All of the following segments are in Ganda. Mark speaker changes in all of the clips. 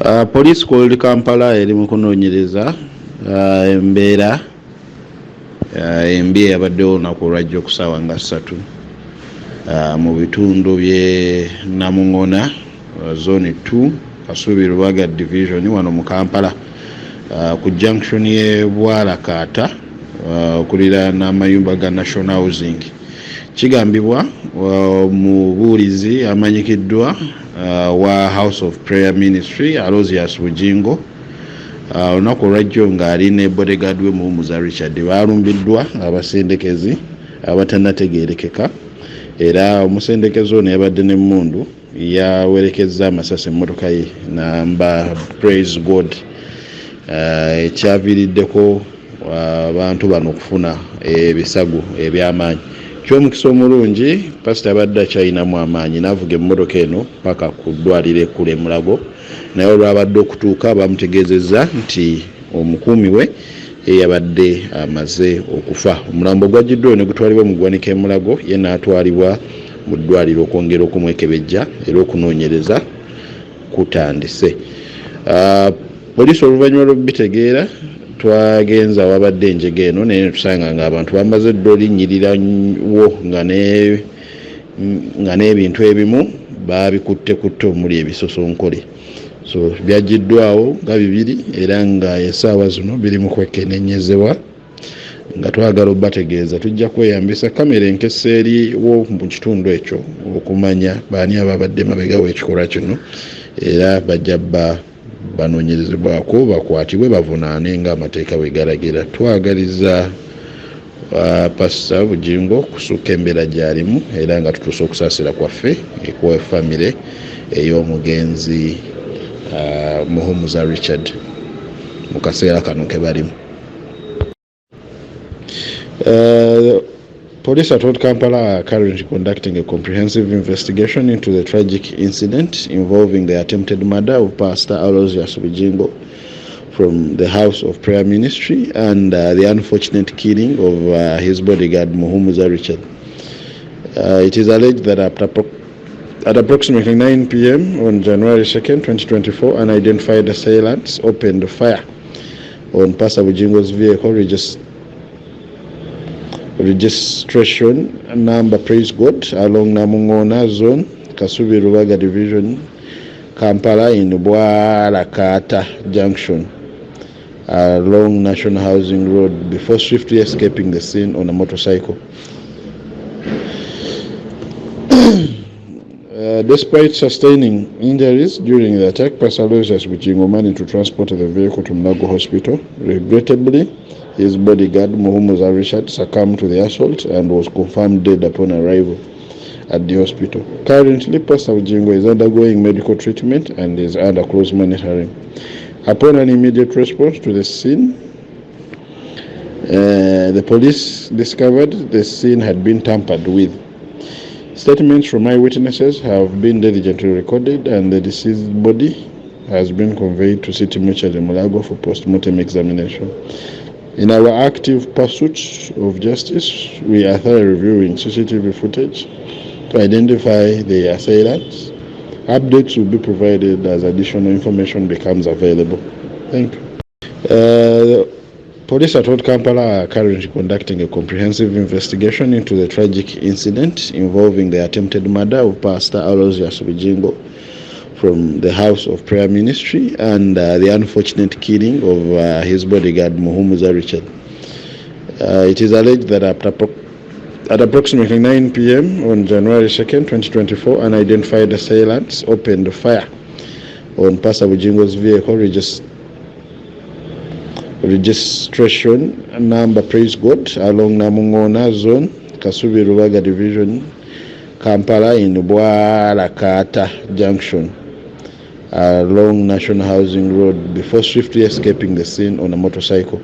Speaker 1: Police called Kampala eri mu kunoonyereza embeera embi eyabaddewo olunaku olwajja ku ssaawa nga 3 mu bitundu by'e Namuŋŋona zone 2 Kasubi Lubaga division wano mu Kampala ku junction y'e Bwalakaata okulira n'amayumba ga National Housing. Kigambibwa mubuulizi amanyikiddwa wa House of Prayer Ministry Aloysius Bujingo olunaku olwajjo ng'ali ne bodyguard we Muhumuza Richard baalumbiddwa abasendekezi abatannategeerekeka, era omusendekezi ono yabadde n'emmundu yawerekezza amasasi emmotoka ye namba Praise God, ekyaviiriddeko abantu bano okufuna ebisago eby'amaanyi. Ky'omukisa omulungi pasita abadde akyayinamu amaanyi n'avuga emmotoka eno paka ku ddwaliro ekkulu e Mulago, naye olwabadde okutuuka bamutegeezezza nti omukuumi we yabadde amaze okufa. Omulambo gwajjiddwa ne gutwalibwa mu ggwanika e Mulago, ye n'atwalibwa mu ddwaliro okwongera okumwekebejja era okunoonyereza kutandise. Poliisi oluvannyuma lw'obitegeera twagenza wabadde enjega eno naye tusanga ng'abantu bamaze dda olinnyirirawo nga n'ebintu ebimu babikutte omuli ebisosonkole. So byaggiddwawo nga 2 era nga essaawa zino biri mu kwekennenyezebwa, nga twagala obbategeeza tujja kweyambisa kamera enkese eriwo mu kitundu ekyo okumanya baani ababadde mabega w'ekikolwa kino, era bajja banoonyerezebwako bakwatibwe bavunaane ng'amateeka bwe galagira. Twagaliza Pasita Bujingo kusukka embeera gy'alimu era nga tutuuse okusaasira kwaffe ekuwa famire ey'omugenzi Muhumuza Richard mu kaseera kano ke balimu. Police at Kampala are currently conducting a comprehensive investigation into the tragic incident involving the attempted murder of Pastor Aloysius Bujingo from the House of Prayer Ministry and the unfortunate killing of his bodyguard Muhumuza Richard. It is alleged that at approximately 9 p.m. on January 2nd, 2024, unidentified assailants opened fire on Pastor Bujingo's vehicle registration number Praise God along Namuŋŋona zone Kasubi Lubaga division Kampala in Bwalakaata junction along National Housing Road before swiftly escaping the scene on a motorcycle. Despite sustaining injuries during the attack, Pastor Aloysius Bujingo managed to transport the vehicle to Mulago Hospital. Regrettably, his bodyguard Muhumuza Richard succumbed to the assault and was confirmed dead upon arrival at the hospital. Currently, Pastor Bujingo is undergoing medical treatment and is under close monitoring. Upon an immediate response to the scene, the police discovered the scene had been tampered with. Statements from eyewitnesses have been diligently recorded and the deceased body has been conveyed to City Mortuary Mulago for post-mortem examination. In our active pursuit of justice, we are thoroughly reviewing CCTV footage to identify the assailants. Updates will be provided as additional information becomes available. Thank you. Police at Kampala are currently conducting a comprehensive investigation into the tragic incident involving the attempted murder of Pastor Aloysius Bujingo from the House of Prayer Ministry and the unfortunate killing of his bodyguard Muhumuza Richard. It is alleged that at approximately 9 p.m. on January 2nd, 2024, unidentified assailants opened fire on Pastor Bujingo's vehicle registration number Praise God along Namuŋŋona zone Kasubi Lubaga division Kampala in Bwalakaata junction along National Housing Road before swiftly escaping the scene on a motorcycle.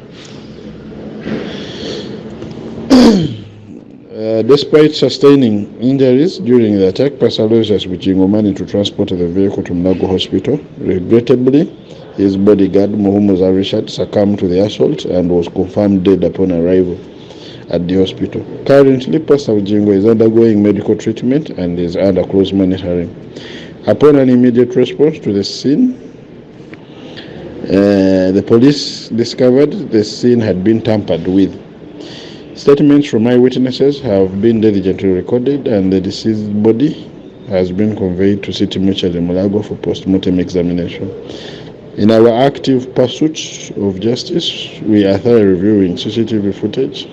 Speaker 1: Despite sustaining injuries during the attack, Pastor Aloysius Bujingo managed to transport the vehicle to Mulago Hospital. Regrettably, his bodyguard Muhumuza Richard succumbed to the assault and was confirmed dead upon arrival at the hospital. Currently, Pastor Bujingo is undergoing medical treatment and is under close monitoring. Upon an immediate response to the scene, The police discovered the scene had been tampered with. Statements from eyewitnesses have been diligently recorded, and the deceased body has been conveyed to City Mortuary Mulago for post-mortem examination. In our active pursuit of justice, we are thoroughly reviewing CCTV footage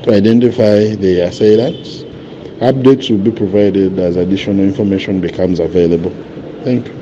Speaker 1: to identify the assailants. Updates will be provided as additional information becomes available. Thank you.